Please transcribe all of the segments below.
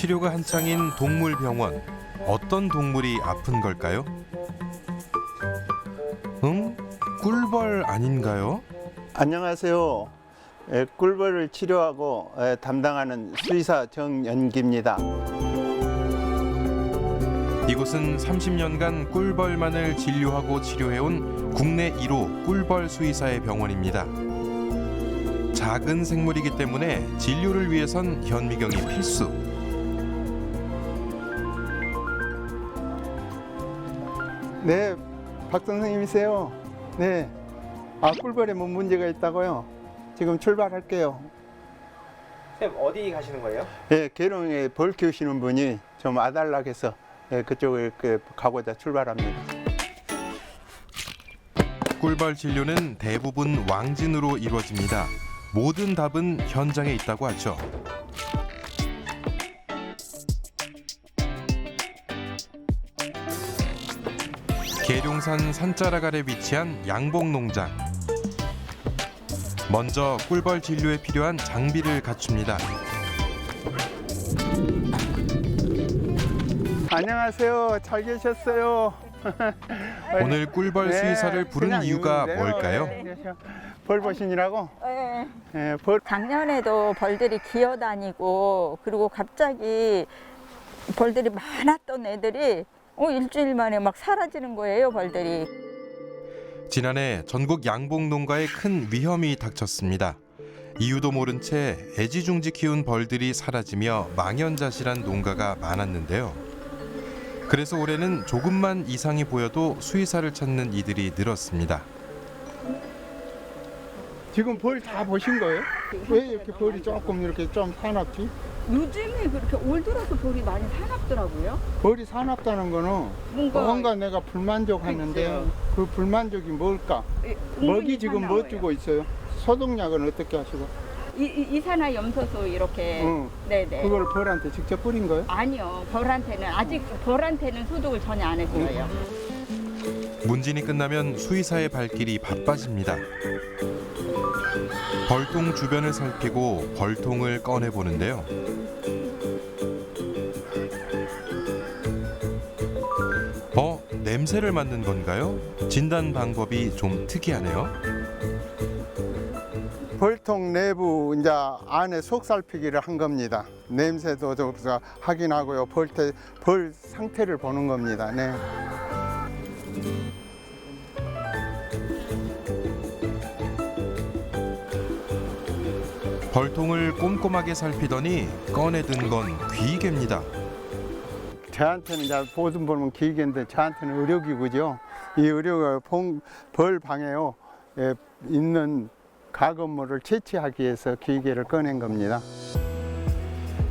치료가 한창인 동물병원. 어떤 동물이 아픈 걸까요? 꿀벌 아닌가요? 안녕하세요. 꿀벌을 치료하고 담당하는 수의사 정연기입니다. 이곳은 30년간 꿀벌만을 진료하고 치료해온 국내 1호 꿀벌 수의사의 병원입니다. 작은 생물이기 때문에 진료를 위해선 현미경이 필수. 네, 박 선생님이세요. 네. 꿀벌에 뭐 문제가 있다고요? 지금 출발할게요. 선생님 어디 가시는 거예요? 네, 계룡에 벌 키우시는 분이 좀 아달락해서 그쪽에 가고자 출발합니다. 꿀벌 진료는 대부분 왕진으로 이루어집니다. 모든 답은 현장에 있다고 하죠. 계룡산 산자락 아래 위치한 양봉농장. 먼저 꿀벌 진료에 필요한 장비를 갖춥니다. 안녕하세요. 잘 계셨어요? 오늘 꿀벌 수의사를 부른 그냥 이유가 있는데요. 뭘까요? 벌 보시느라고? 네. 네, 벌. 작년에도 벌들이 기어다니고 그리고 갑자기 벌들이 많았던 애들이 일주일 만에 막 사라지는 거예요, 벌들이. 지난해 전국 양봉 농가에 큰 위험이 닥쳤습니다. 이유도 모른 채 애지중지 키운 벌들이 사라지며 망연자실한 농가가 많았는데요. 그래서 올해는 조금만 이상이 보여도 수의사를 찾는 이들이 늘었습니다. 지금 벌 다 보신 거예요? 왜 이렇게 벌이 조금 이렇게 좀 사납지? 요즘에 그렇게 올 들어서 벌이 많이 사납더라고요. 벌이 사납다는 거는 뭔가 내가 불만족하는데 그렇죠. 그 불만족이 뭘까? 먹이 지금 뭐 주고 있어요? 소독약은 어떻게 하시고? 이산화 염소수 이렇게. 네네. 그걸 벌한테 직접 뿌린 거예요? 아니요, 벌한테는 소독을 전혀 안 했어요. 문진이 끝나면 수의사의 발길이 바빠집니다. 벌통 주변을 살피고 벌통을 꺼내보는데요. 냄새를 맡는 건가요? 진단 방법이 좀 특이하네요. 벌통 내부 이제 안에 속 살피기를 한 겁니다. 냄새도 좀 확인하고요. 벌 상태를 보는 겁니다. 네. 벌통을 꼼꼼하게 살피더니 꺼내든 건 귀개입니다. 저한테는 이제 보든 보면 기계인데 저한테는 의료기구죠. 이 의료가 벌 방에요 있는 가건물을 채취하기 위해서 기계를 꺼낸 겁니다.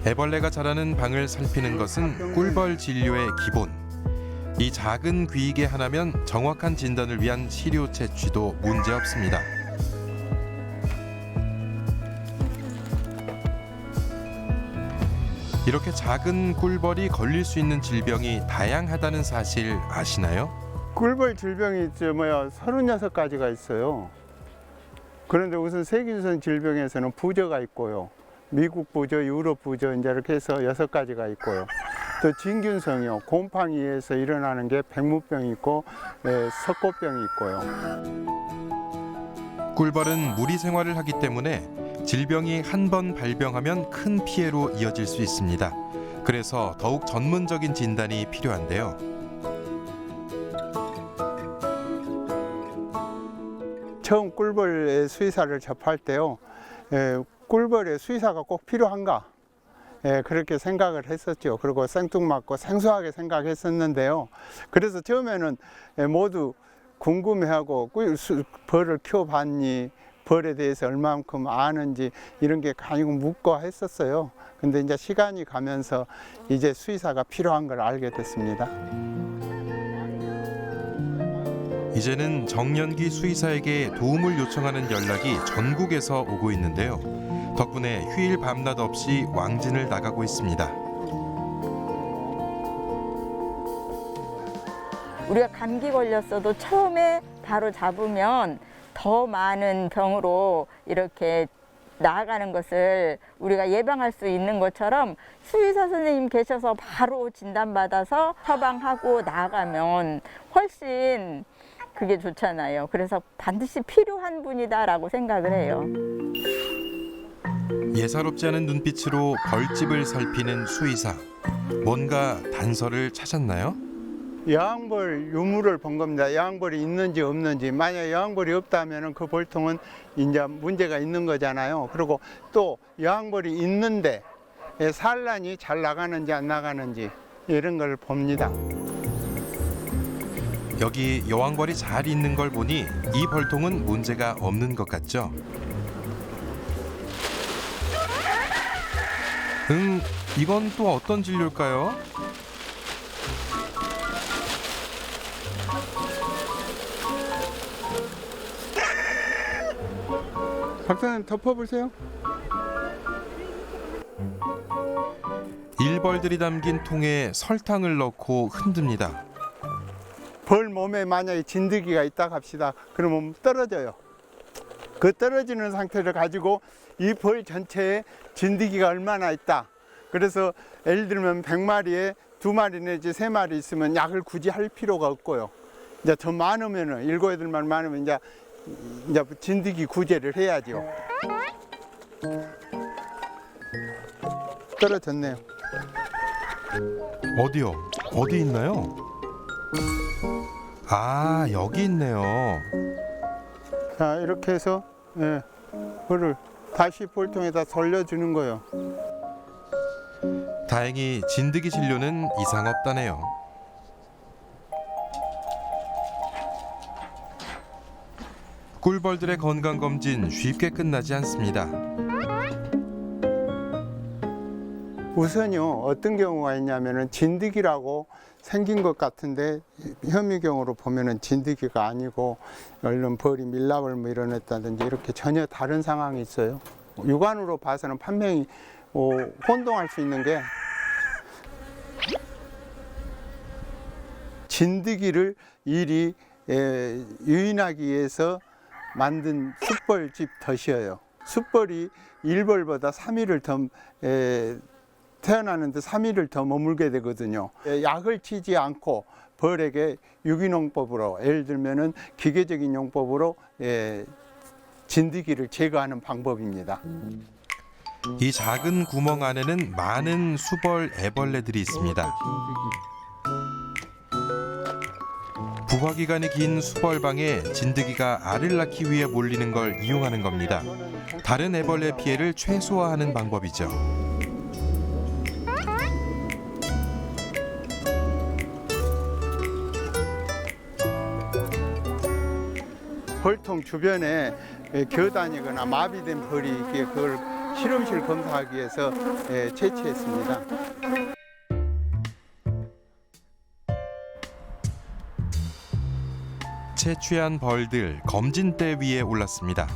애벌레가 자라는 방을 살피는 것은 꿀벌 진료의 기본. 이 작은 귀이개 하나면 정확한 진단을 위한 시료 채취도 문제 없습니다. 이렇게 작은 꿀벌이 걸릴 수 있는 질병이 다양하다는 사실 아시나요? 꿀벌 질병이 36가지가 있어요. 그런데 우선 세계유전 질병에서는 부저가 있고요. 미국 부저, 유럽 부저 이렇게 해서 6가지가 있고요. 또 진균성이요. 곰팡이에서 일어나는 게 백무병이 있고 석고병이 있고요. 꿀벌은 무리 생활을 하기 때문에 질병이 한 번 발병하면 큰 피해로 이어질 수 있습니다. 그래서 더욱 전문적인 진단이 필요한데요. 처음 꿀벌의 수의사를 접할 때요. 꿀벌의 수의사가 꼭 필요한가? 그렇게 생각을 했었죠. 그리고 생뚱맞고 생소하게 생각했었는데요. 그래서 처음에는 모두 궁금해하고 벌을 키워봤니? 벌에 대해서 얼마만큼 아는지 이런 게 가지고 묻고 했었어요. 근데 이제 시간이 가면서 이제 수의사가 필요한 걸 알게 됐습니다. 이제는 정연기 수의사에게 도움을 요청하는 연락이 전국에서 오고 있는데요. 덕분에 휴일 밤낮 없이 왕진을 나가고 있습니다. 우리가 감기 걸렸어도 처음에 바로 잡으면 더 많은 병으로 이렇게 나아가는 것을 우리가 예방할 수 있는 것처럼 수의사 선생님 계셔서 바로 진단받아서 처방하고 나아가면 훨씬 그게 좋잖아요. 그래서 반드시 필요한 분이다라고 생각을 해요. 예사롭지 않은 눈빛으로 벌집을 살피는 수의사. 뭔가 단서를 찾았나요? 여왕벌 유무를 본 겁니다. 여왕벌이 있는지 없는지. 만약 여왕벌이 없다면 그 벌통은 이제 문제가 있는 거잖아요. 그리고 또 여왕벌이 있는데 산란이 잘 나가는지 안 나가는지 이런 걸 봅니다. 여기 여왕벌이 잘 있는 걸 보니 이 벌통은 문제가 없는 것 같죠? 이건 또 어떤 진료일까요? 박사님 덮어보세요. 일벌들이 담긴 통에 설탕을 넣고 흔듭니다. 벌 몸에 만약에 진드기가 있다 합시다. 그러면 떨어져요. 그 떨어지는 상태를 가지고 이 벌 전체에 진드기가 얼마나 있다. 그래서 예를 들면 100마리에 2마리 내지 3마리 있으면 약을 굳이 할 필요가 없고요. 이제 더 많으면은 7, 8마리 많으면 이제 진드기 구제를 해야죠. 떨어졌네요. 어디요? 어디 있나요? 아, 여기 있네요. 자, 이렇게 해서 벌을 다시 볼통에다 돌려주는 거예요. 다행히 진드기 진료는 이상 없다네요. 꿀벌들의 건강 검진 쉽게 끝나지 않습니다. 우선요, 어떤 경우가 있냐면은 진드기라고 생긴 것 같은데 혐의경으로 보면은 진드기가 아니고 얼른 벌이 밀랍을 뭐 일어났다든지 이렇게 전혀 다른 상황이 있어요. 육안으로 봐서는 판명이 혼동할 수 있는 게 진드기를 일이 유인하기 위해서 만든 숯벌집 덫이에요. 숯벌이 일벌보다 3일을 더 태어나는데 3일을 더 머물게 되거든요. 약을 치지 않고 벌에게 유기농법으로 예를 들면은 기계적인 용법으로 진드기를 제거하는 방법입니다. 이 작은 구멍 안에는 많은 수벌 애벌레들이 있습니다. 부화 기간이 긴 수벌방에 진드기가 알을 낳기 위해 몰리는 걸 이용하는 겁니다. 다른 애벌레 피해를 최소화하는 방법이죠. 벌통 주변에 겨다니거나 마비된 벌이 있기에 그걸 실험실 검사하기 위해서 채취했습니다. 채취한 벌들 검진대 위에 올랐습니다.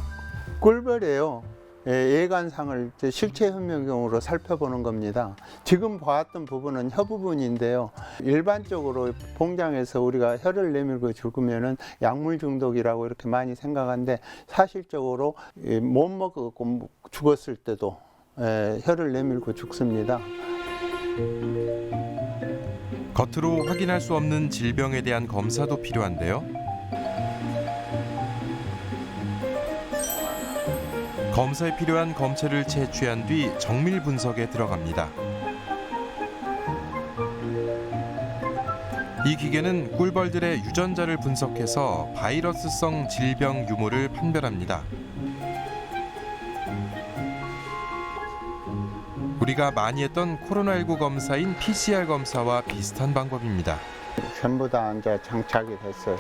꿀벌이에요. 예관상을 실체 혐의경으로 살펴보는 겁니다. 지금 보았던 부분은 혀 부분인데요. 일반적으로 봉장에서 우리가 혀를 내밀고 죽으면은 약물 중독이라고 이렇게 많이 생각하는데 사실적으로 못 먹고 죽었을 때도 혀를 내밀고 죽습니다. 겉으로 확인할 수 없는 질병에 대한 검사도 필요한데요. 검사에 필요한 검체를 채취한 뒤 정밀 분석에 들어갑니다. 이 기계는 꿀벌들의 유전자를 분석해서 바이러스성 질병 유무를 판별합니다. 우리가 많이 했던 코로나19 검사인 PCR 검사와 비슷한 방법입니다. 전부 다 이제 장착이 됐어요.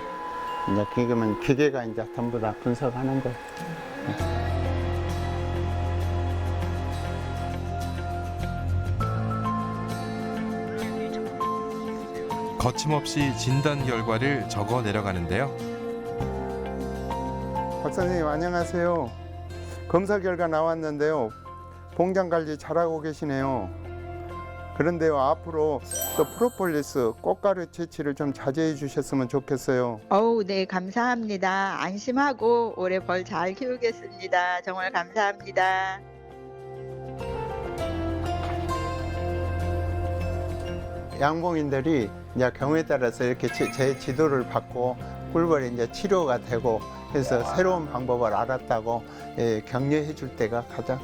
이제 지금은 기계가 이제 전부 다 분석하는 거예요. 거침없이 진단 결과를 적어 내려가는데요. 박사님 안녕하세요. 검사 결과 나왔는데요. 봉장 관리 잘하고 계시네요. 그런데요, 앞으로 또 프로폴리스 꽃가루 채취를 좀 자제해 주셨으면 좋겠어요. 네, 감사합니다. 안심하고 올해 벌 잘 키우겠습니다. 정말 감사합니다. 양봉인들이 이제 경우에 따라서 이렇게 제 지도를 받고 꿀벌이 이제 치료가 되고 해서 새로운 방법을 알았다고 격려해 줄 때가 가장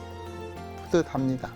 뿌듯합니다.